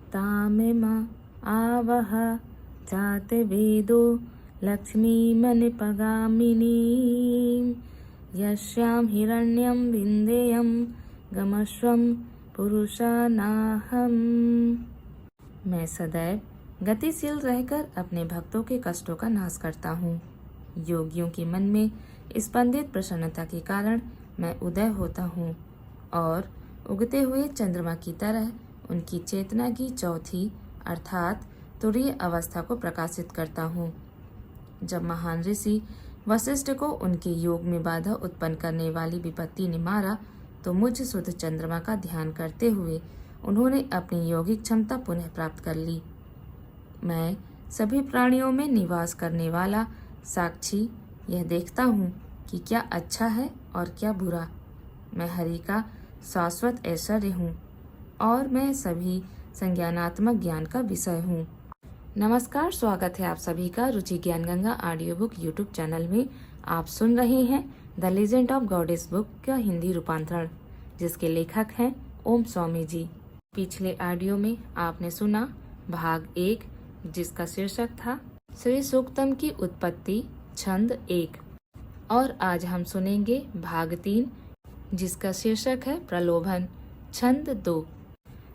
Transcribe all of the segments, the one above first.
तामिमा आवह जाते वेदो लक्ष्मीमनिपगामिनी यस्यां हिरण्यं विन्देयं गमस्वं पुरुषानाहम्। मैं सदैव गतिशील रहकर अपने भक्तों के कष्टों का नाश करता हूँ। योगियों के मन में स्पंदित प्रसन्नता के कारण मैं उदय होता हूँ और उगते हुए चंद्रमा की तरह उनकी चेतना की चौथी अर्थात तुरीय अवस्था को प्रकाशित करता हूँ। जब महान ऋषि वशिष्ठ को उनके योग में बाधा उत्पन्न करने वाली विपत्ति ने मारा तो मुझ शुद्ध चंद्रमा का ध्यान करते हुए उन्होंने अपनी यौगिक क्षमता पुनः प्राप्त कर ली। मैं सभी प्राणियों में निवास करने वाला साक्षी यह देखता हूँ कि क्या अच्छा है और क्या बुरा। मैं हरि का शाश्वत ऐश्वर्य हूँ और मैं सभी संज्ञानात्मक ज्ञान का विषय हूँ। नमस्कार, स्वागत है आप सभी का रुचि ज्ञान Ganga audio book YouTube channel में। आप सुन रहे हैं the legend of goddess book का हिंदी रूपांतरण, जिसके लेखक हैं ओम स्वामी जी। पिछले ऑडियो में आपने सुना भाग 1, जिसका शीर्षक था श्री सूक्तम की उत्पत्ति छंद 1, और आज हम सुनेंगे भाग 3, जिसका शीर्षक है प्रलोभन छंद 2।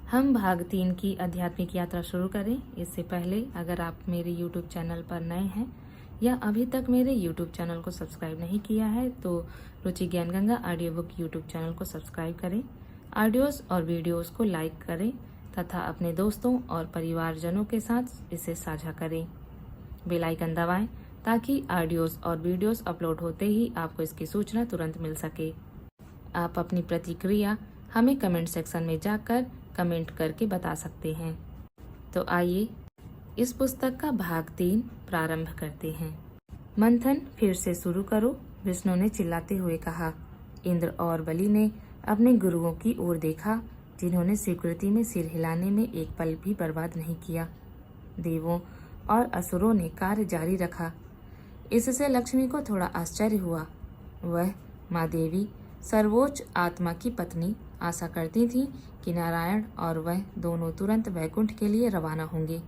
हम भाग 3 की आध्यात्मिक यात्रा शुरू करें इससे पहले अगर आप मेरे YouTube चैनल पर नए हैं या अभी तक मेरे YouTube चैनल को सब्सक्राइब नहीं किया है तो रुचि ज्ञान Ganga audio book YouTube channel को सब्सक्राइब करें, ऑडियोज और वीडियोस को लाइक करें तथा अपने दोस्तों और परिवारजनों के साथ इसे साझा करें। बेल आइकन दबाएं ताकि ऑडियोज और वीडियोस अपलोड होते ही आपको इसकी सूचना तुरंत मिल सके। आप अपनी प्रतिक्रिया हमें कमेंट सेक्शन में जाकर कमेंट करके बता सकते हैं। तो आइए इस पुस्तक का भाग 3 प्रारंभ करते हैं। मंथन फिर से शुरू करो, विष्णु ने चिल्लाते हुए कहा। इंद्र और बलि ने अपने गुरुओं की ओर देखा, जिन्होंने स्वीकृति में सिर हिलाने में एक पल भी बर्बाद नहीं किया। देवों और असुरों ने कार्य जारी रखा। इससे लक्ष्मी को थोड़ा आश्चर्य हुआ। वह माँ देवी सर्वोच्च आत्मा की पत्नी आशा करती थी कि नारायण और वह दोनों तुरंत वैकुंठ के लिए रवाना होंगे।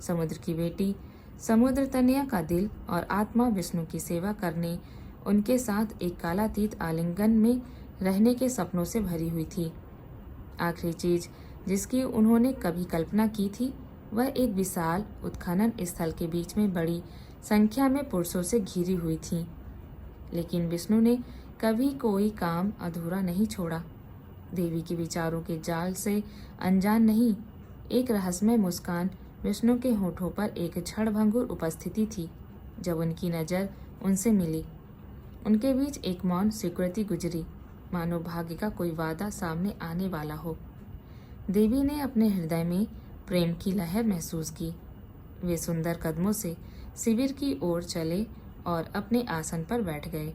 समुद्र की बेटी समुद्र तनया का दिल और आत्मा विष्णु की सेवा करने उनके साथ एक कालातीत आलिंगन में रहने के सपनों से भरी हुई थी। आखिरी चीज जिसकी उन्होंने कभी कल्पना की थी वह एक विशाल उत्खनन स्थल के बीच में बड़ी संख्या में पुरुषों से घिरी हुई थी। लेकिन विष्णु ने कभी कोई काम अधूरा नहीं छोड़ा। देवी के विचारों के जाल से अनजान नहीं, एक रहस्यमय मुस्कान विष्णु के होठों पर एक क्षणभंगुर उपस्थिति थी। जब उनकी नज़र उनसे मिली, उनके बीच एक मौन स्वीकृति गुजरी, मानो भाग्य का कोई वादा सामने आने वाला हो। देवी ने अपने हृदय में प्रेम की लहर महसूस की। वे सुंदर कदमों से शिविर की ओर चले और अपने आसन पर बैठ गए।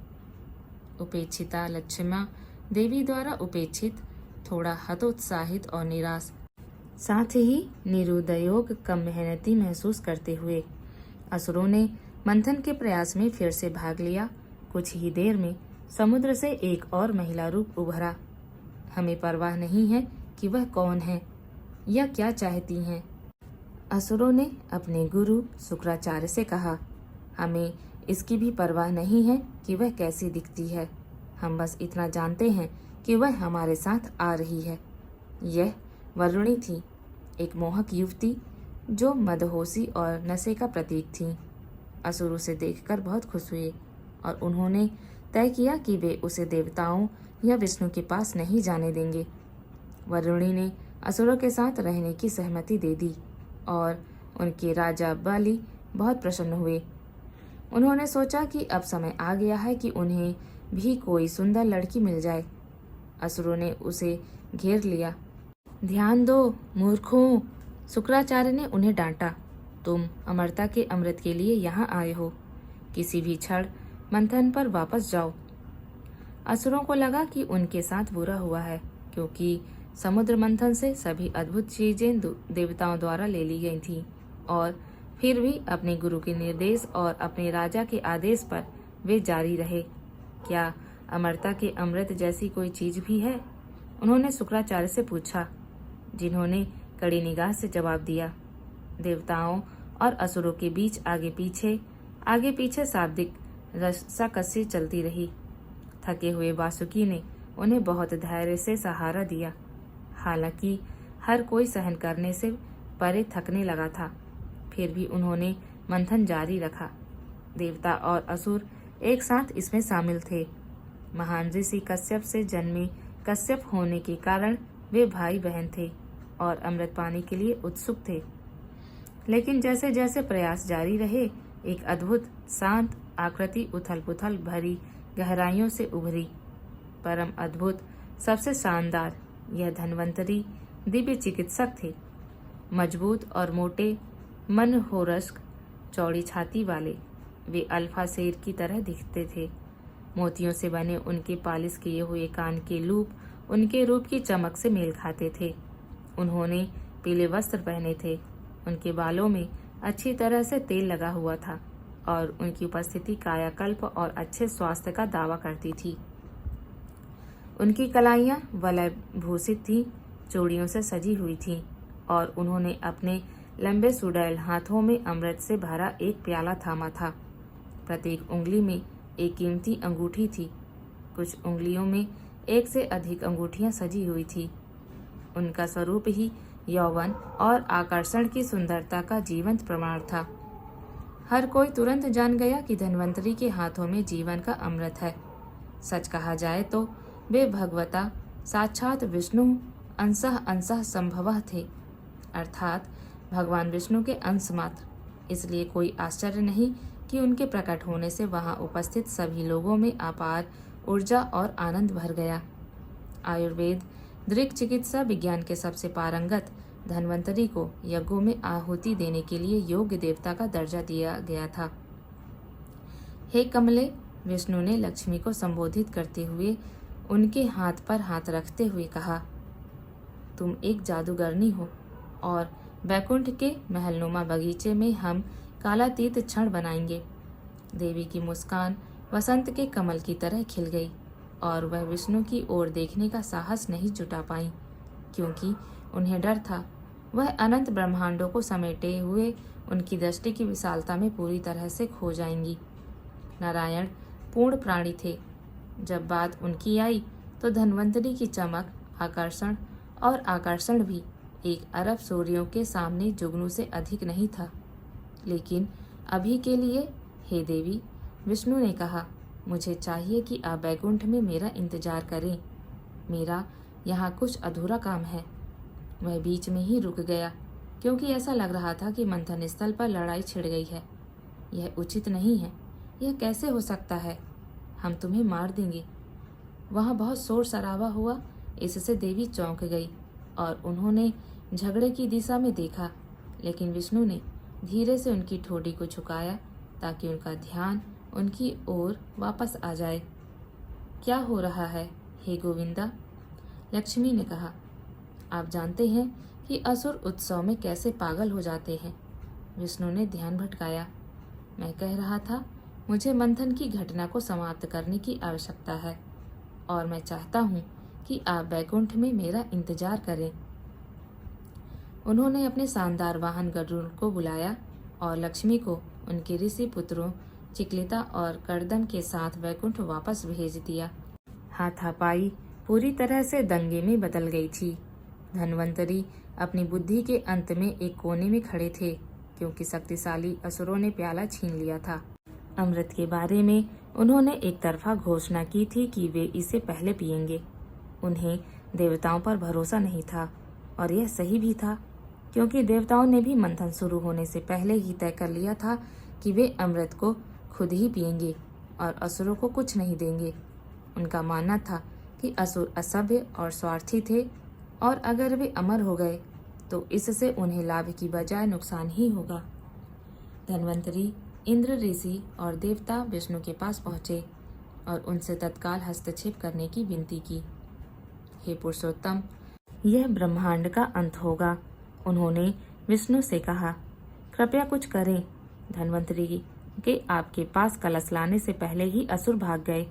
उपेक्षिता लक्ष्मा देवी द्वारा उपेक्षित, थोड़ा हतोत्साहित और निराश, साथ ही निरुद्योग कम मेहनती महसूस करते हुए असुरों ने मंथन के प्रयास में फिर से भाग लिया। कुछ ही देर में समुद्र से एक और महिला रूप उभरा। हमें परवाह नहीं है कि वह कौन है या क्या चाहती हैं, असुरों ने अपने गुरु शुक्राचार्य से कहा। हमें इसकी भी परवाह नहीं है कि वह कैसी दिखती है, हम बस इतना जानते हैं कि वह हमारे साथ आ रही है। यह वरुणी थी, एक मोहक युवती जो मदहोशी और नशे का प्रतीक थी। असुर उसे देखकर बहुत खुश हुए और उन्होंने तय किया कि वे उसे देवताओं या विष्णु के पास नहीं जाने देंगे। वरुणी ने असुरों के साथ रहने की सहमति दे दी और उनके राजा बलि बहुत प्रसन्न हुए। उन्होंने सोचा कि अब समय आ गया है कि उन्हें भी कोई सुंदर लड़की मिल जाए। असुरों ने उसे घेर लिया। ध्यान दो मूर्खों, शुक्राचार्य ने उन्हें डांटा। तुम अमरता के अमृत के लिए यहाँ आए हो, किसी भी क्षण मंथन पर वापस जाओ। असुरों को लगा कि उनके साथ बुरा हुआ है, क्योंकि समुद्र मंथन से सभी अद्भुत चीजें देवताओं द्वारा ले ली गई थीं और फिर भी अपने गुरु के निर्देश और अपने राजा के आदेश पर वे जारी रहे। क्या अमरता के अमृत जैसी कोई चीज भी है? उन्होंने शुक्राचार्य से पूछा, जिन्होंने कड़ी निगाह से जवाब दिया। देवताओं और असुरों के बीच आगे पीछे शाब्दिक रस्साकसी चलती रही। थके हुए वासुकी ने उन्हें बहुत धैर्य से सहारा दिया। हालांकि हर कोई सहन करने से परे थकने लगा था, फिर भी उन्होंने मंथन जारी रखा। देवता और असुर एक साथ इसमें शामिल थे। महान ऋषि कश्यप से जन्मे कश्यप होने के कारण वे भाई बहन थे और अमृत पाने के लिए उत्सुक थे। लेकिन जैसे जैसे प्रयास जारी रहे, एक अद्भुत शांत आकृति उथल पुथल भरी गहराइयों से उभरी। परम अद्भुत, सबसे शानदार यह धन्वंतरी दिव्य चिकित्सक थे। मजबूत और मोटे, मनोहरस्क, चौड़ी छाती वाले वे अल्फा शेर की तरह दिखते थे। मोतियों से बने उनके पालिश किए हुए कान के लूप उनके रूप की चमक से मेल खाते थे। उन्होंने पीले वस्त्र पहने थे। उनके बालों में अच्छी तरह से तेल लगा हुआ था और उनकी उपस्थिति कायाकल्प और अच्छे स्वास्थ्य का दावा करती थी। उनकी कलाइयां वलय भूषित थीं, चूड़ियों से सजी हुई थीं और उन्होंने अपने लंबे सुडैल हाथों में अमृत से भरा एक प्याला थामा था। प्रत्येक उंगली में एक कीमती अंगूठी थी। कुछ उंगलियों में एक से अधिक अंगूठियां सजी हुई थी। उनका स्वरूप ही यौवन और आकर्षण की सुंदरता का जीवंत प्रमाण था। हर कोई तुरंत जान गया कि धन्वंतरी के हाथों में जीवन का अमृत है। सच कहा जाए तो वे भगवता साक्षात विष्णु अंशः अंशः संभवः थे, अर्थात भगवान विष्णु के अंश मात्र। इसलिए कोई आश्चर्य नहीं कि उनके प्रकट होने से वहां उपस्थित सभी लोगों में अपार ऊर्जा और आनंद भर गया। आयुर्वेद, दृक् चिकित्सा विज्ञान के सबसे पारंगत धन्वंतरी को यज्ञों में आहुति देने के लिए योग्य देवता का दर्जा दिया गया था। हे कमले, विष्णु ने लक्ष्मी को संबोधित करते हुए उनके हाथ पर हाथ रखते हुए कहा, तुम एक जादूगरनी हो और वैकुंठ के महलनुमा बगीचे में हम कालातीत क्षण बनाएंगे। देवी की मुस्कान वसंत के कमल की तरह खिल गई और वह विष्णु की ओर देखने का साहस नहीं जुटा पाई, क्योंकि उन्हें डर था वह अनंत ब्रह्मांडों को समेटे हुए उनकी दृष्टि की विशालता में पूरी तरह से खो जाएंगी। नारायण पूर्ण प्राणी थे। जब बात उनकी आई तो धन्वंतरी की चमक, आकर्षण और आकर्षण भी एक अरब सूर्यों के सामने जुगनू से अधिक नहीं था। लेकिन अभी के लिए, हे देवी, विष्णु ने कहा, मुझे चाहिए कि आप बैकुंठ में मेरा इंतजार करें। मेरा यहाँ कुछ अधूरा काम है। वह बीच में ही रुक गया, क्योंकि ऐसा लग रहा था कि मंथन स्थल पर लड़ाई छिड़ गई है। यह उचित नहीं है। यह कैसे हो सकता है? हम तुम्हें मार देंगे। वहाँ बहुत शोर शराबा हुआ। इससे देवी चौंक गई और उन्होंने झगड़े की दिशा में देखा, लेकिन विष्णु ने धीरे से उनकी ठोड़ी को झुकाया ताकि उनका ध्यान उनकी ओर वापस आ जाए। क्या हो रहा है, हे गोविंदा? लक्ष्मी ने कहा, आप जानते हैं कि असुर उत्सव में कैसे पागल हो जाते हैं। विष्णु ने ध्यान भटकाया। मैं कह रहा था, मुझे मंथन की घटना को समाप्त करने की आवश्यकता है और मैं चाहता हूँ कि आप बैकुंठ में मेरा इंतजार करें। उन्होंने अपने शानदार वाहन गरुड़ को बुलाया और लक्ष्मी को उनके ऋषि पुत्रों चिक्लिता और कर्दम के साथ वैकुंठ वापस भेज दिया। हाथापाई पूरी तरह से दंगे में बदल गई थी। धन्वंतरी अपनी बुद्धि के अंत में एक कोने में खड़े थे, क्योंकि शक्तिशाली असुरों ने प्याला छीन लिया था। अमृत के बारे में उन्होंने एक तरफा घोषणा की थी कि वे इसे पहले पिएंगे। उन्हें देवताओं पर भरोसा नहीं था और यह सही भी था, क्योंकि देवताओं ने भी मंथन शुरू होने से पहले ही तय कर लिया था कि वे अमृत को खुद ही पिएंगे और असुरों को कुछ नहीं देंगे। उनका मानना था कि असुर असभ्य और स्वार्थी थे और अगर वे अमर हो गए तो इससे उन्हें लाभ की बजाय नुकसान ही होगा। धन्वंतरी, इंद्र ऋषि और देवता विष्णु के पास पहुंचे और उनसे तत्काल हस्तक्षेप करने की विनती की। हे पुरुषोत्तम, यह ब्रह्मांड का अंत होगा। उन्होंने विष्णु से कहा, कृपया कुछ करें। धन्वंतरी के आपके पास कलश लाने से पहले ही असुर भाग गए।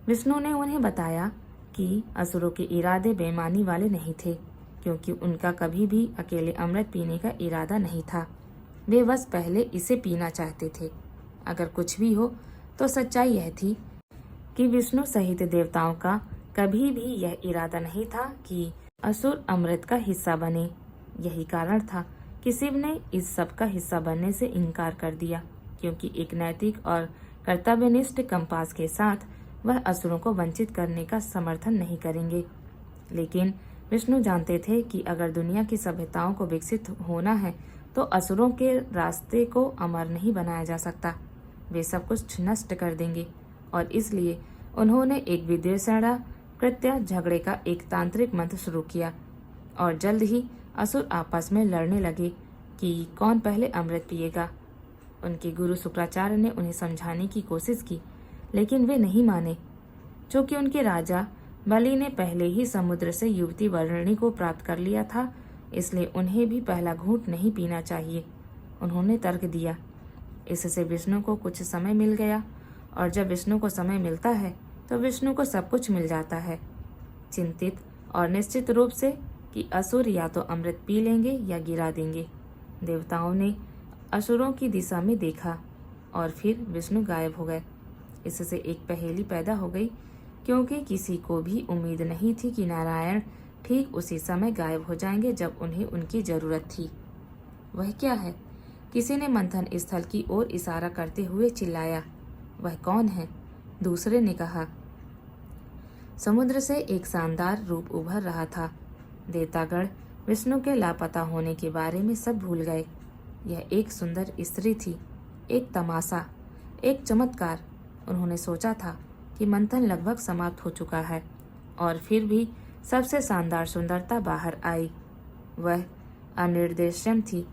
विष्णु ने उन्हें बताया कि असुरों के इरादे बेईमानी वाले नहीं थे। क्योंकि उनका कभी भी अकेले अमृत पीने का इरादा नहीं था। वे बस पहले इसे पीना चाहते थे। अगर कुछ भी हो तो सच्चाई यह थी कि विष्णु सहित देवताओं का कभी भी यह इरादा नहीं था कि असुर अमृत का हिस्सा बने। यही कारण था कि शिव ने इस सब का हिस्सा बनने से इनकार कर दिया, क्योंकि एक नैतिक और कर्तव्यनिष्ठ कंपास के साथ वह असुरों को वंचित करने का समर्थन नहीं करेंगे। लेकिन विष्णु जानते थे कि अगर दुनिया की सभ्यताओं को विकसित होना है तो असुरों के रास्ते को अमर नहीं बनाया जा सकता। वे सब कुछ नष्ट कर देंगे, और इसलिए उन्होंने एक विदेशणा कृत्य झगड़े का एक तांत्रिक मंत्र शुरू किया, और जल्द ही असुर आपस में लड़ने लगे कि कौन पहले अमृत पिएगा। उनके गुरु शुक्राचार्य ने उन्हें समझाने की कोशिश की, लेकिन वे नहीं माने। चूंकि उनके राजा बलि ने पहले ही समुद्र से युवती वर्णी को प्राप्त कर लिया था, इसलिए उन्हें भी पहला घूंट नहीं पीना चाहिए। उन्होंने तर्क दिया। इससे विष्णु को कुछ समय मिल गया, और जब विष्णु को समय मिलता है तो विष्णु को सब कुछ मिल जाता है। चिंतित और निश्चित रूप से कि असुर या तो अमृत पी लेंगे या गिरा देंगे, देवताओं ने असुरों की दिशा में देखा, और फिर विष्णु गायब हो गए। इससे एक पहेली पैदा हो गई, क्योंकि किसी को भी उम्मीद नहीं थी कि नारायण ठीक उसी समय गायब हो जाएंगे जब उन्हें उनकी जरूरत थी। वह क्या है? किसी ने मंथन स्थल की ओर इशारा करते हुए चिल्लाया। वह कौन है? दूसरे ने कहा। समुद्र से एक शानदार रूप उभर रहा था। देवतागण विष्णु के लापता होने के बारे में सब भूल गए। यह एक सुंदर स्त्री थी, एक तमाशा, एक चमत्कार। उन्होंने सोचा था कि मंथन लगभग समाप्त हो चुका है, और फिर भी सबसे शानदार सुंदरता बाहर आई। वह अनिर्देश्यम थी।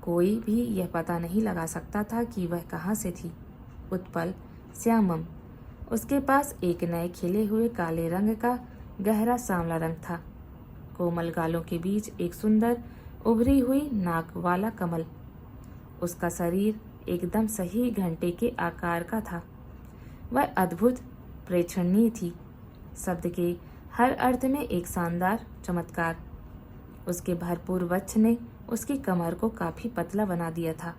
कोई भी यह पता नहीं लगा सकता था कि वह कहाँ से थी। उत्पल, श्यामम। उसके पास एक नए खिले हुए काले रंग का गहरा सांवला रंग था। कोमल गालों के बीच एक सुंदर उभरी हुई नाक वाला कमल। उसका शरीर एकदम सही घंटे के आकार का था। वह अद्भुत प्रेक्षणीय थी, शब्द के हर अर्थ में एक शानदार चमत्कार। उसके भरपूर वक्ष ने उसकी कमर को काफी पतला बना दिया था।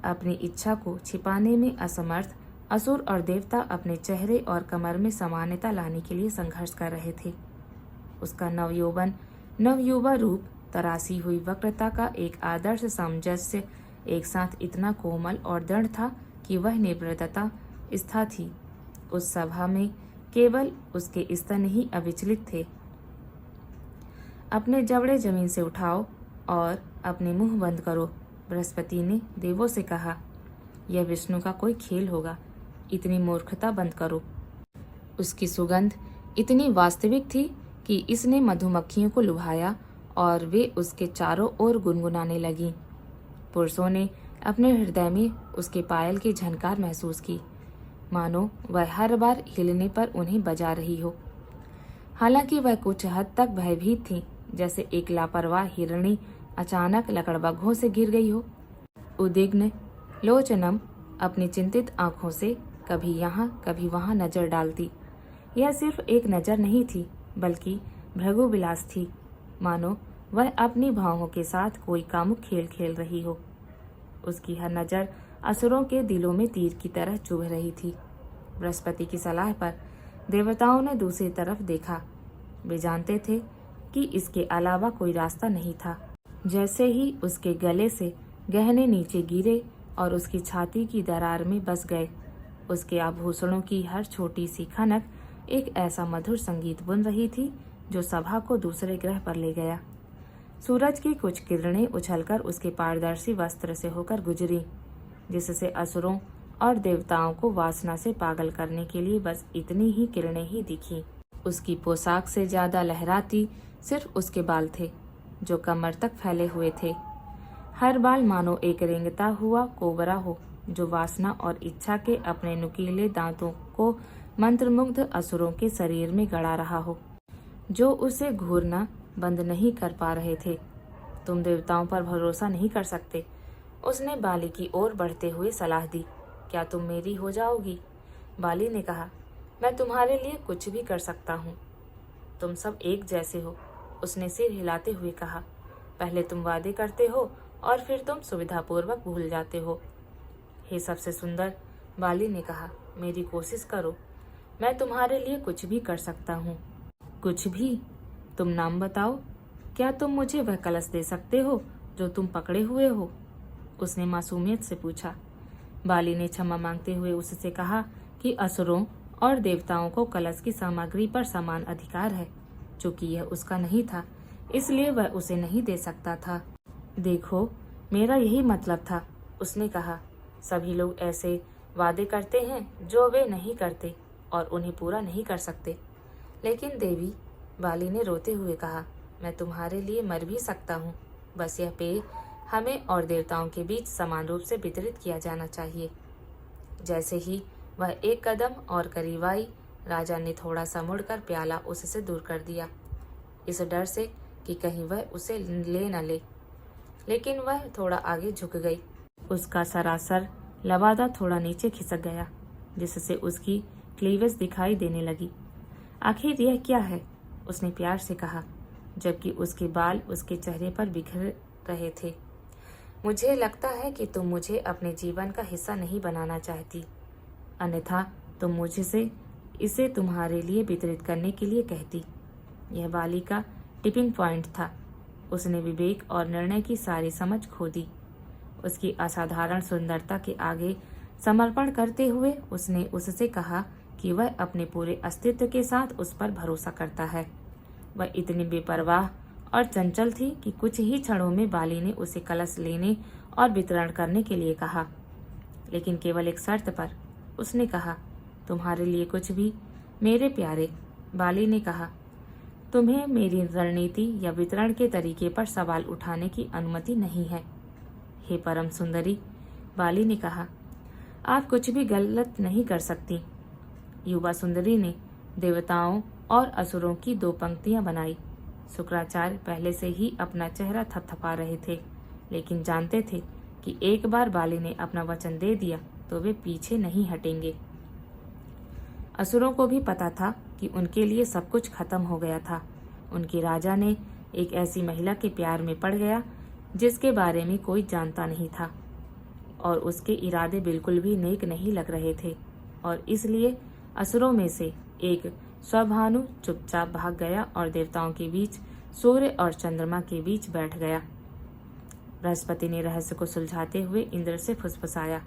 अपनी इच्छा को छिपाने में असमर्थ असुर और देवता अपने चेहरे और कमर में समानता लाने के लिए संघर्ष कर रहे थे। उसका नवयौवन नवयुवा रूप, तरासी हुई वक्रता का एक आदर्श सामंजस्य एक साथ इतना कोमल और दृढ़ था कि वह निर्भरता स्था थी। उस सभा में केवल उसके स्तन ही अविचलित थे। अपने जबड़े जमीन से उठाओ और अपने मुंह बंद करो, बृहस्पति ने देवों से कहा। यह विष्णु का कोई खेल होगा। इतनी मूर्खता बंद करो। उसकी सुगंध इतनी वास्तविक थी कि इसने मधुमक्खियों को लुभाया, और वे उसके चारों ओर गुनगुनाने लगीं। पुरुषों ने अपने हृदय में उसके पायल की झनकार महसूस की, मानो वह हर बार हिलने पर उन्हें बजा रही हो। हालांकि वह कुछ हद तक भयभीत थी, जैसे एक लापरवाह हिरणी अचानक लकड़बग्घों से गिर गई हो। उद्विग्न लोचनम अपनी चिंतित आंखों से कभी यहाँ कभी वहाँ नजर डालती। यह सिर्फ एक नजर नहीं थी, बल्कि भृगु विलास थी, मानो वह अपनी भावों के साथ कोई कामुक खेल खेल रही हो। उसकी हर नजर असुरों के दिलों में तीर की तरह चुभ रही थी। बृहस्पति की सलाह पर देवताओं ने दूसरी तरफ देखा। वे जानते थे कि इसके अलावा कोई रास्ता नहीं था। जैसे ही उसके गले से गहने नीचे गिरे और उसकी छाती की दरार में बस गए, उसके आभूषणों की हर छोटी सी खनक एक ऐसा मधुर संगीत बुन रही थी जो सभा को दूसरे ग्रह पर ले गया। सूरज की कुछ किरणें उछलकर उसके पारदर्शी वस्त्र से होकर गुजरी, जिससे असुरों और देवताओं को वासना से पागल करने के लिए बस इतनी ही किरणें ही दिखी। उसकी पोशाक से ज्यादा लहराती सिर्फ उसके बाल थे, जो कमर तक फैले हुए थे। हर बाल मानो एक रेंगता हुआ कोबरा हो, जो वासना और इच्छा के अपने नुकीले दांतों को मंत्रमुग्ध असुरों के शरीर में गड़ा रहा हो, जो उसे घूरना बंद नहीं कर पा रहे थे। तुम देवताओं पर भरोसा नहीं कर सकते, उसने बाली की ओर बढ़ते हुए सलाह दी। क्या तुम मेरी हो जाओगी? बाली ने कहा, मैं तुम्हारे लिए कुछ भी कर सकता हूँ। तुम सब एक जैसे हो, उसने सिर हिलाते हुए कहा। पहले तुम वादे करते हो और फिर तुम सुविधापूर्वक भूल जाते हो। हे सबसे सुंदर, बाली ने कहा, मेरी कोशिश करो, मैं तुम्हारे लिए कुछ भी कर सकता हूँ। कुछ भी? तुम नाम बताओ। क्या तुम मुझे वह कलश दे सकते हो जो तुम पकड़े हुए हो? उसने मासूमियत से पूछा। बाली ने क्षमा मांगते हुए उससे कहा कि असुरों और देवताओं को कलश की सामग्री पर समान अधिकार है। चूंकि यह उसका नहीं था, इसलिए वह उसे नहीं दे सकता था। देखो, मेरा यही मतलब था, उसने कहा। सभी लोग ऐसे वादे करते हैं जो वे नहीं करते और उन्हें पूरा नहीं कर सकते। लेकिन देवी, बाली ने रोते हुए कहा, मैं तुम्हारे लिए मर भी सकता हूँ। बस यह पेय हमें और देवताओं के बीच समान रूप से वितरित किया जाना चाहिए। जैसे ही वह एक कदम और करीब आई, राजा ने थोड़ा सा मुड़कर प्याला उससे दूर कर दिया, इस डर से कि कहीं वह उसे ले न ले। लेकिन वह थोड़ा आगे झुक गई। उसका सरासर लबादा थोड़ा नीचे खिसक गया, जिससे उसकी क्लीवेज दिखाई देने लगी। आखिर यह क्या है? उसने प्यार से कहा, जबकि उसके बाल उसके चेहरे पर बिखर रहे थे। मुझे लगता है कि तुम मुझे अपने जीवन का हिस्सा नहीं बनाना चाहती, अन्यथा तुम मुझसे इसे तुम्हारे लिए वितरित करने के लिए कहती। यह बाली का टिपिंग पॉइंट था। उसने विवेक और निर्णय की सारी समझ खो दी। उसकी असाधारण सुंदरता के आगे समर्पण करते हुए उसने उससे कहा कि वह अपने पूरे अस्तित्व के साथ उस पर भरोसा करता है। वह इतनी बेपरवाह और चंचल थी कि कुछ ही क्षणों में बाली ने उसे कलश लेने और वितरण करने के लिए कहा, लेकिन केवल एक शर्त पर। उसने कहा, तुम्हारे लिए कुछ भी? मेरे प्यारे, बाली ने कहा, तुम्हें मेरी रणनीति या वितरण के तरीके पर सवाल उठाने की अनुमति नहीं है। हे परम सुंदरी, बाली ने कहा, आप कुछ भी गलत नहीं कर सकती। युवा सुंदरी ने देवताओं और असुरों की 2 पंक्तियां बनाई। शुक्राचार्य पहले से ही अपना चेहरा थपथपा रहे थे, लेकिन जानते थे कि एक बार बाली ने अपना वचन दे दिया तो वे पीछे नहीं हटेंगे। असुरों को भी पता था कि उनके लिए सब कुछ खत्म हो गया था। उनके राजा ने एक ऐसी महिला के प्यार में पड़ गया जिसके बारे में कोई जानता नहीं था, और उसके इरादे बिल्कुल भी नेक नहीं लग रहे थे, और इसलिए असुरों में से एक स्वभानु चुपचाप भाग गया और देवताओं के बीच, सूर्य और चंद्रमा के बीच बैठ गया। बृहस्पति ने रहस्य को सुलझाते हुए इंद्र से फुसफुसाया,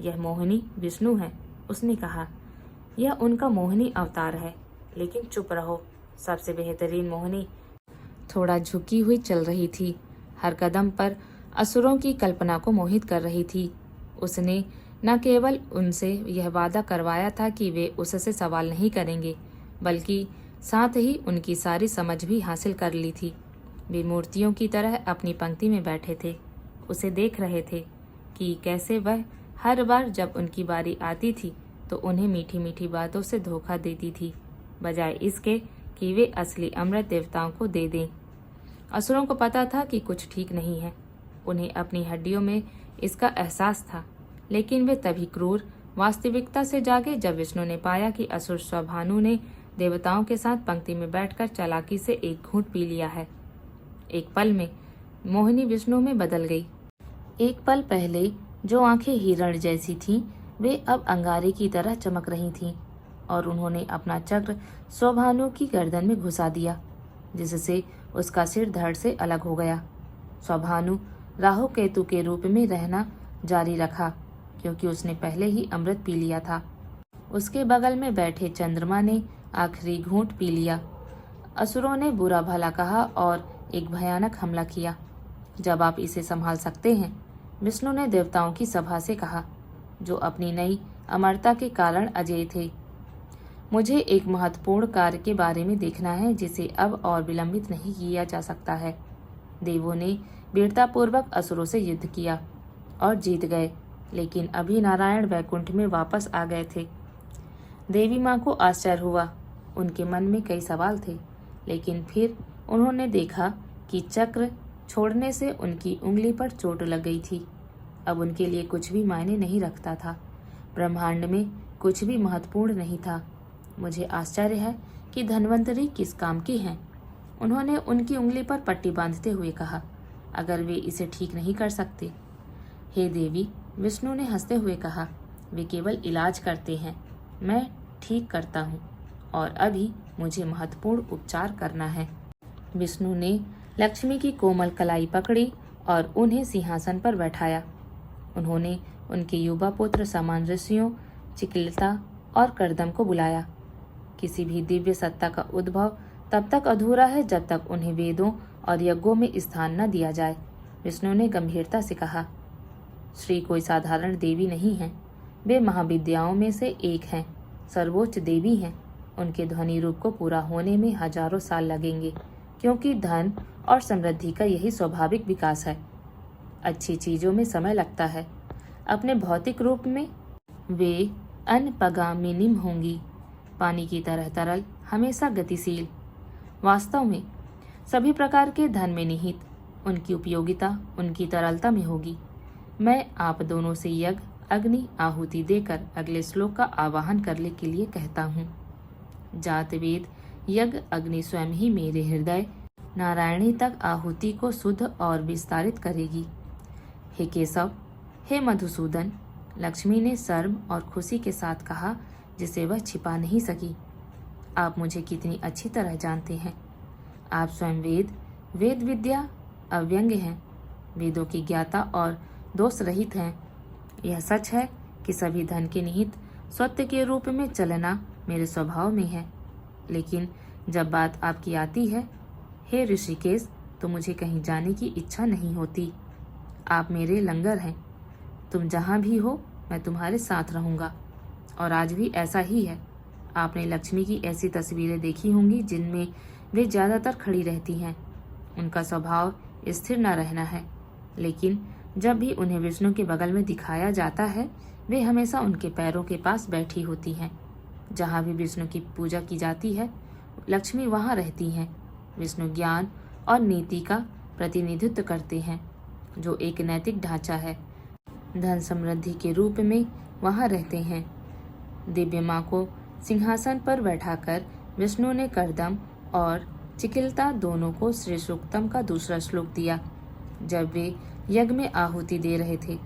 यह मोहिनी विष्णु है। उसने कहा, यह उनका मोहिनी अवतार है। लेकिन चुप रहो, सबसे बेहतरीन मोहिनी थोड़ा झुकी हुई चल रही थी, हर कदम पर असुरों की कल्पना को मोहित कर रही थी। उसने न केवल उनसे यह वादा करवाया था कि वे उससे सवाल नहीं करेंगे, बल्कि साथ ही उनकी सारी समझ भी हासिल कर ली थी। वे मूर्तियों की तरह अपनी पंक्ति में बैठे थे, उसे देख रहे थे कि कैसे वह हर बार जब उनकी बारी आती थी तो उन्हें मीठी मीठी बातों से धोखा देती थी, बजाय इसके कि वे असली अमृत देवताओं को दे दें। असुरों को पता था कि कुछ ठीक नहीं है। उन्हें अपनी हड्डियों में इसका एहसास था, लेकिन वे तभी क्रूर वास्तविकता से जागे जब विष्णु ने पाया कि असुर स्वभानु ने देवताओं के साथ पंक्ति में बैठकर चालाकी से एक घूंट पी लिया है। एक पल में मोहिनी विष्णु में बदल गई। एक पल पहले जो आंखें हिरण जैसी थीं, वे अब अंगारे की तरह चमक रही थीं, और उन्होंने अपना चक्र स्वभानु की गर्दन में घुसा दिया, जिससे उसका सिर धड़ से अलग हो गया। स्वभानु राहु केतु के रूप में रहना जारी रखा, क्योंकि उसने पहले ही अमृत पी लिया था। उसके बगल में बैठे चंद्रमा ने आखिरी घूंट पी लिया। असुरों ने बुरा भला कहा और एक भयानक हमला किया। जब आप इसे संभाल सकते हैं, विष्णु ने देवताओं की सभा से कहा, जो अपनी नई अमरता के कारण अजेय थे। मुझे एक महत्वपूर्ण कार्य के बारे में देखना है जिसे अब और विलंबित नहीं किया जा सकता है। देवों ने वीरतापूर्वक असुरों से युद्ध किया और जीत गए, लेकिन अभी नारायण वैकुंठ में वापस आ गए थे। देवी माँ को आश्चर्य हुआ। उनके मन में कई सवाल थे, लेकिन फिर उन्होंने देखा कि चक्र छोड़ने से उनकी उंगली पर चोट लग गई थी। अब उनके लिए कुछ भी मायने नहीं रखता था। ब्रह्मांड में कुछ भी महत्वपूर्ण नहीं था। मुझे आश्चर्य है कि धन्वंतरी किस काम की हैं। उन्होंने उनकी उंगली पर पट्टी बांधते हुए कहा, अगर वे इसे ठीक नहीं कर सकते। हे देवी, विष्णु ने हंसते हुए कहा, वे केवल इलाज करते हैं, मैं ठीक करता हूँ और अभी मुझे महत्वपूर्ण उपचार करना है। विष्णु ने लक्ष्मी की कोमल कलाई पकड़ी और उन्हें सिंहासन पर बैठाया। उन्होंने उनके युवा पुत्र समान ऋषियों चिकिलता और कर्दम को बुलाया। किसी भी दिव्य सत्ता का उद्भव तब तक अधूरा है जब तक उन्हें वेदों और यज्ञों में स्थान न दिया जाए। विष्णु ने गंभीरता से कहा, श्री कोई साधारण देवी नहीं है, वे महाविद्याओं में से एक हैं, सर्वोच्च देवी हैं। उनके ध्वनि रूप को पूरा होने में हजारों साल लगेंगे, क्योंकि धन और समृद्धि का यही स्वाभाविक विकास है। अच्छी चीजों में समय लगता है। अपने भौतिक रूप में वे अनपगामिनीम होंगी, पानी की तरह तरल, हमेशा गतिशील। वास्तव में सभी प्रकार के धन में निहित उनकी उपयोगिता उनकी तरलता में होगी। मैं आप दोनों से यज्ञ अग्नि आहुति देकर अगले श्लोक का आवाहन करने के लिए कहता हूँ। जात वेद यज्ञ अग्नि स्वयं ही मेरे हृदय नारायणी तक आहुति को शुद्ध और विस्तारित करेगी। हे केशव, हे मधुसूदन, लक्ष्मी ने शर्म और खुशी के साथ कहा, जिसे वह छिपा नहीं सकी। आप मुझे कितनी अच्छी तरह जानते हैं। आप स्वयं वेद विद्या अव्यंग हैं, वेदों की ज्ञाता और दोष रहित हैं। यह सच है कि सभी धन के निहित सत्य के रूप में चलना मेरे स्वभाव में है, लेकिन जब बात आपकी आती है, हे ऋषिकेश, तो मुझे कहीं जाने की इच्छा नहीं होती। आप मेरे लंगर हैं, तुम जहाँ भी हो मैं तुम्हारे साथ रहूँगा, और आज भी ऐसा ही है। आपने लक्ष्मी की ऐसी तस्वीरें देखी होंगी जिनमें वे ज़्यादातर खड़ी रहती हैं। उनका स्वभाव स्थिर न रहना है, लेकिन जब भी उन्हें विष्णु के बगल में दिखाया जाता है, वे हमेशा उनके पैरों के पास बैठी होती हैं। जहाँ भी विष्णु की पूजा की जाती है, लक्ष्मी वहाँ रहती हैं। विष्णु ज्ञान और नीति का प्रतिनिधित्व करते हैं, जो एक नैतिक ढांचा है। धन समृद्धि के रूप में वहाँ रहते हैं। दिव्य माँ को सिंहासन पर बैठाकर विष्णु ने कर्दम और चिकिलता दोनों को श्री सूक्तम का दूसरा श्लोक दिया, जब वे यज्ञ में आहुति दे रहे थे।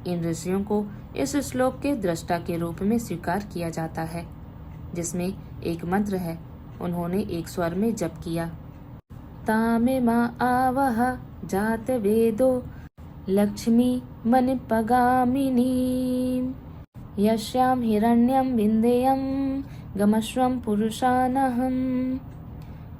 इन ऋषियों को इस श्लोक के दृष्टा के रूप में स्वीकार किया जाता है, जिसमें एक मंत्र है। उन्होंने एक स्वर में जप किया, तामे माँ आवह जात वेदो लक्ष्मी मन पगामिनी यश्याम हिरण्यम विंदेयम गमश्वम पुरुषानहम।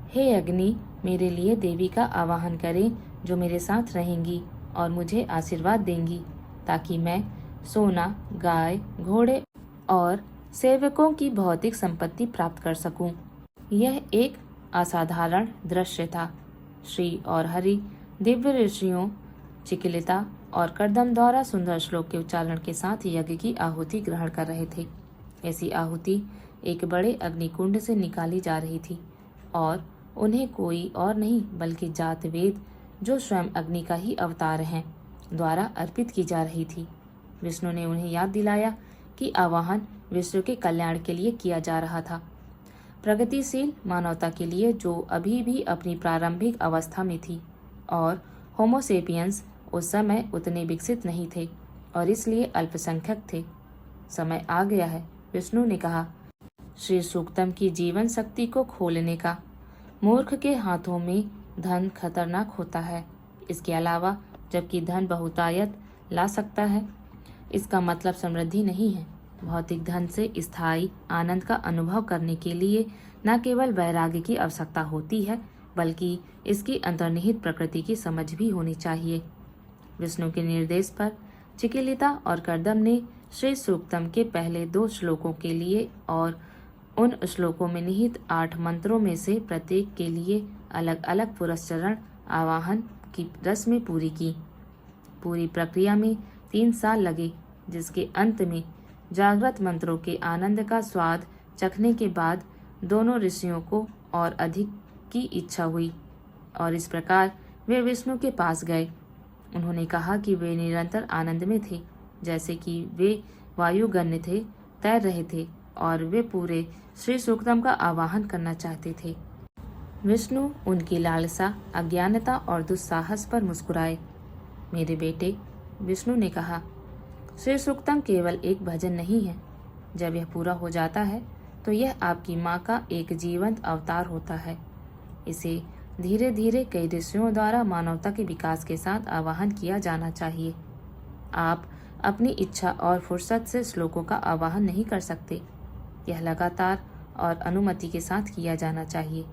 हे अग्नि, मेरे लिए देवी का आवाहन करें जो मेरे साथ रहेंगी और मुझे आशीर्वाद देंगी, ताकि मैं सोना, गाय, घोड़े और सेवकों की भौतिक संपत्ति प्राप्त कर सकूं। यह एक असाधारण दृश्य था। श्री और हरि दिव्य ऋषियों चिकिलिता और कर्दम द्वारा सुंदर श्लोक के उच्चारण के साथ यज्ञ की आहुति ग्रहण कर रहे थे। ऐसी आहुति एक बड़े अग्निकुंड से निकाली जा रही थी और उन्हें कोई और नहीं बल्कि जात वेद, जो स्वयं अग्नि का ही अवतार हैं, द्वारा अर्पित की जा रही थी। विष्णु ने उन्हें याद दिलाया कि आवाहन विश्व के कल्याण के लिए किया जा रहा था, प्रगतिशील मानवता के लिए जो अभी भी अपनी प्रारंभिक अवस्था में थी, और होमोसेपियंस उस समय उतने विकसित नहीं थे और इसलिए अल्पसंख्यक थे। समय आ गया है, विष्णु ने कहा, श्री सूक्तम की जीवन शक्ति को खोलने का। मूर्ख के हाथों में धन खतरनाक होता है। इसके अलावा जबकि धन बहुतायत ला सकता है, इसका मतलब समृद्धि नहीं है। भौतिक धन से स्थायी आनंद का अनुभव करने के लिए न केवल वैराग्य की आवश्यकता होती है, बल्कि इसकी अंतर्निहित प्रकृति की समझ भी होनी चाहिए। विष्णु के निर्देश पर चिकिलिता और कर्दम ने श्री सूक्तम के पहले 2 श्लोकों के लिए और उन श्लोकों में निहित 8 मंत्रों में से प्रत्येक के लिए अलग अलग पुरस्चरण आवाहन की रस्में पूरी की। पूरी प्रक्रिया में 3 साल लगे, जिसके अंत में जागृत मंत्रों के आनंद का स्वाद चखने के बाद दोनों ऋषियों को और अधिक की इच्छा हुई और इस प्रकार वे विष्णु के पास गए। उन्होंने कहा कि वे निरंतर आनंद में थे, जैसे कि वे वायुगण्य थे, तैर रहे थे और वे पूरे श्री सूक्तम का आवाहन करना चाहते थे। विष्णु उनकी लालसा, अज्ञानता और दुस्साहस पर मुस्कुराए। मेरे बेटे, विष्णु ने कहा, श्री सूक्तम केवल एक भजन नहीं है। जब यह पूरा हो जाता है तो यह आपकी माँ का एक जीवंत अवतार होता है। इसे धीरे धीरे कई ऋषियों द्वारा मानवता के विकास के साथ आवाहन किया जाना चाहिए। आप अपनी इच्छा और फुर्सत से श्लोकों का आवाहन नहीं कर सकते। यह लगातार और अनुमति के साथ किया जाना चाहिए।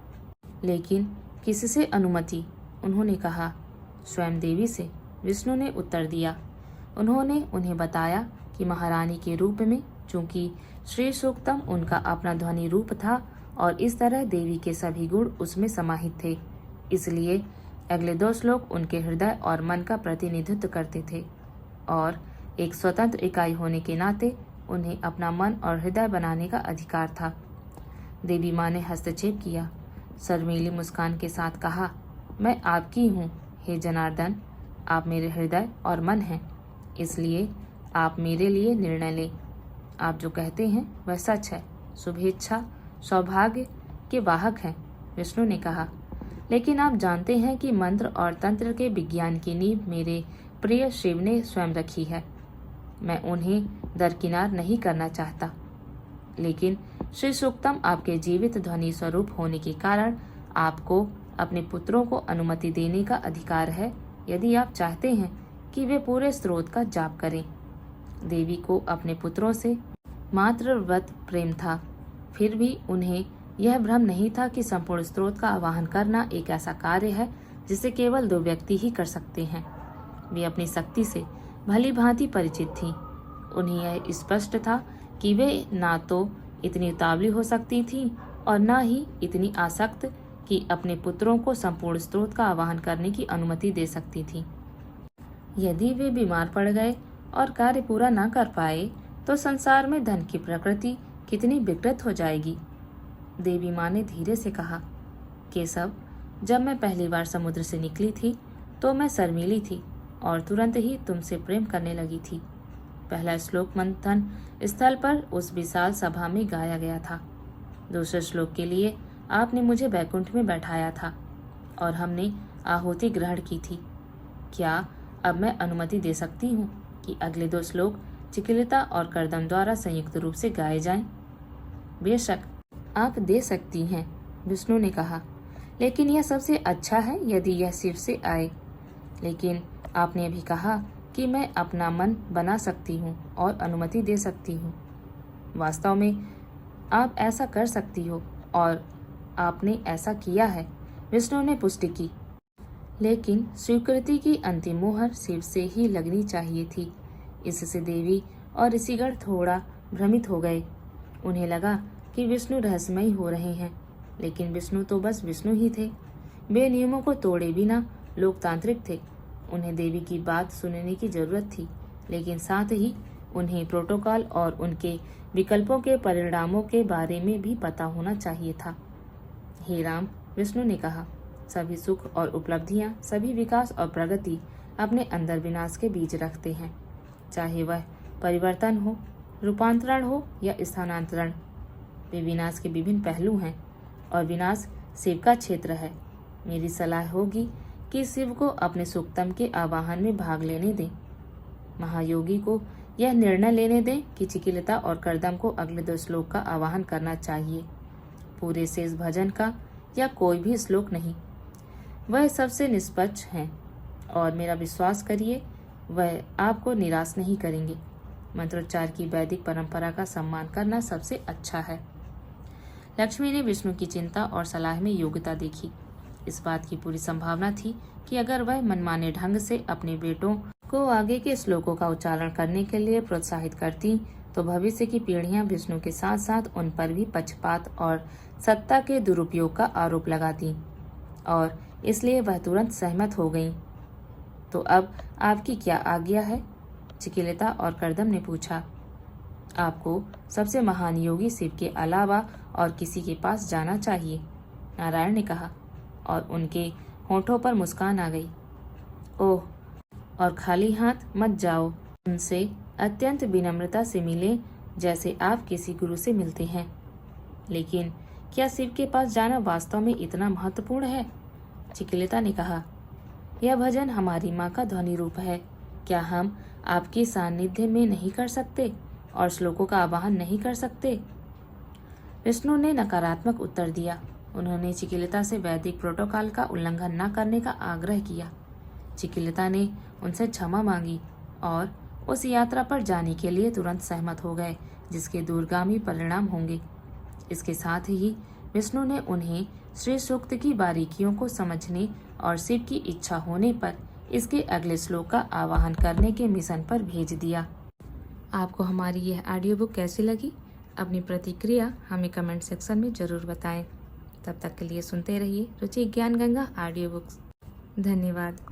लेकिन किससे अनुमति? उन्होंने कहा। स्वयं देवी से, विष्णु ने उत्तर दिया। उन्होंने उन्हें बताया कि महारानी के रूप में, चूंकि श्री सूक्तम उनका अपना ध्वनि रूप था और इस तरह देवी के सभी गुण उसमें समाहित थे, इसलिए अगले 2 श्लोक उनके हृदय और मन का प्रतिनिधित्व करते थे और एक स्वतंत्र इकाई होने के नाते उन्हें अपना मन और हृदय बनाने का अधिकार था। देवी माँ ने हस्तक्षेप किया, शर्मीली मुस्कान के साथ कहा, मैं आपकी हूँ हे जनार्दन, आप मेरे हृदय और मन हैं, इसलिए आप मेरे लिए निर्णय लें। आप जो कहते हैं वह सच है। शुभेच्छा, सौभाग्य के वाहक हैं, विष्णु ने कहा। लेकिन आप जानते हैं कि मंत्र और तंत्र के विज्ञान की नींव मेरे प्रिय शिव ने स्वयं रखी है। मैं उन्हें दरकिनार नहीं करना चाहता। लेकिन श्री सूक्तम आपके जीवित ध्वनि स्वरूप होने के कारण आपको अपने पुत्रों को अनुमति देने का अधिकार है, यदि आप चाहते हैं कि वे पूरे स्रोत का जाप करें। देवी को अपने पुत्रों से मातृवत प्रेम था, फिर भी उन्हें यह भ्रम नहीं था कि संपूर्ण स्रोत का आवाहन करना एक ऐसा कार्य है जिसे केवल 2 व्यक्ति ही कर सकते हैं। वे अपनी शक्ति से भली भांति परिचित थीं। उन्हें यह स्पष्ट था कि वे ना तो इतनी उतावली हो सकती थीं और न ही इतनी आसक्त कि अपने पुत्रों को संपूर्ण स्रोत का आवाहन करने की अनुमति दे सकती थीं। यदि वे बीमार पड़ गए और कार्य पूरा न कर पाए तो संसार में धन की प्रकृति कितनी विकृत हो जाएगी। देवी माँ ने धीरे से कहा, केशव, जब मैं पहली बार समुद्र से निकली थी तो मैं शर्मीली थी और तुरंत ही तुमसे प्रेम करने लगी थी। पहला श्लोक मंथन स्थल पर उस विशाल सभा में गाया गया था। दूसरे श्लोक के लिए आपने मुझे बैकुंठ में बैठाया था और हमने आहुति ग्रहण की थी। क्या अब मैं अनुमति दे सकती हूँ कि अगले 2 श्लोक चिकिलिता और कर्दम द्वारा संयुक्त रूप से गाए जाएं? बेशक आप दे सकती हैं, विष्णु ने कहा, लेकिन यह सबसे अच्छा है यदि यह शिव से आए। लेकिन आपने अभी कहा कि मैं अपना मन बना सकती हूँ और अनुमति दे सकती हूँ। वास्तव में आप ऐसा कर सकती हो और आपने ऐसा किया है, विष्णु ने पुष्टि की। लेकिन स्वीकृति की अंतिम मुहर शिव से ही लगनी चाहिए थी। इससे देवी और ऋषिगण थोड़ा भ्रमित हो गए। उन्हें लगा कि विष्णु रहस्यमयी हो रहे हैं, लेकिन विष्णु तो बस विष्णु ही थे। वे नियमों को तोड़े बिना लोकतांत्रिक थे। उन्हें देवी की बात सुनने की जरूरत थी, लेकिन साथ ही उन्हें प्रोटोकॉल और उनके विकल्पों के परिणामों के बारे में भी पता होना चाहिए था। हे राम, विष्णु ने कहा, सभी सुख और उपलब्धियां, सभी विकास और प्रगति अपने अंदर विनाश के बीज रखते हैं, चाहे वह परिवर्तन हो, रूपांतरण हो या स्थानांतरण। वे विनाश के विभिन्न पहलू हैं और विनाश शिव का क्षेत्र है। मेरी सलाह होगी कि शिव को अपने सूक्तम के आवाहन में भाग लेने दें। महायोगी को यह निर्णय लेने दें कि चिकिलिता और कर्दम को अगले 2 श्लोक का आवाहन करना चाहिए, पूरे शेष भजन का या कोई भी श्लोक नहीं। वह सबसे निष्पक्ष हैं और मेरा विश्वास करिए, वह आपको निराश नहीं करेंगे। मंत्रोच्चार की वैदिक परंपरा का सम्मान करना सबसे अच्छा है। लक्ष्मी ने विष्णु की चिंता और सलाह में योग्यता देखी। इस बात की पूरी संभावना थी कि अगर वह मनमाने ढंग से अपने बेटों को आगे के श्लोकों का उच्चारण करने के लिए प्रोत्साहित करती तो भविष्य की पीढ़ियां विष्णु के साथ साथ उन पर भी पक्षपात और सत्ता के दुरुपयोग का आरोप लगाती, और इसलिए वह तुरंत सहमत हो गईं। तो अब आपकी क्या आज्ञा है? चिकिलिता और कर्दम ने पूछा। आपको सबसे महान योगी शिव के अलावा और किसी के पास जाना चाहिए, नारायण ने कहा, और उनके होठों पर मुस्कान आ गई। ओह, और खाली हाथ मत जाओ, उनसे अत्यंत विनम्रता से मिले जैसे आप किसी गुरु से मिलते हैं। लेकिन क्या शिव के पास जाना वास्तव में इतना महत्वपूर्ण है? चिकिलिता ने कहा, यह भजन हमारी माँ का ध्वनि रूप है। क्या हम आपके सानिध्य में नहीं कर सकते और श्लोकों का आवाहन नहीं कर सकते? विष्णु ने नकारात्मक उत्तर दिया। उन्होंने चिकिलिता से वैदिक प्रोटोकॉल का उल्लंघन न करने का आग्रह किया। चिकिलिता ने उनसे क्षमा मांगी और उस यात्रा पर जाने के लिए तुरंत सहमत हो गए जिसके दूरगामी परिणाम होंगे। इसके साथ ही विष्णु ने उन्हें श्री सूक्त की बारीकियों को समझने और शिव की इच्छा होने पर इसके अगले श्लोक का आवाहन करने के मिशन पर भेज दिया। आपको हमारी यह ऑडियो बुक कैसी लगी? अपनी प्रतिक्रिया हमें कमेंट सेक्शन में जरूर बताएं। तब तक के लिए सुनते रहिए रुचि ज्ञान गंगा ऑडियो बुक्स। धन्यवाद।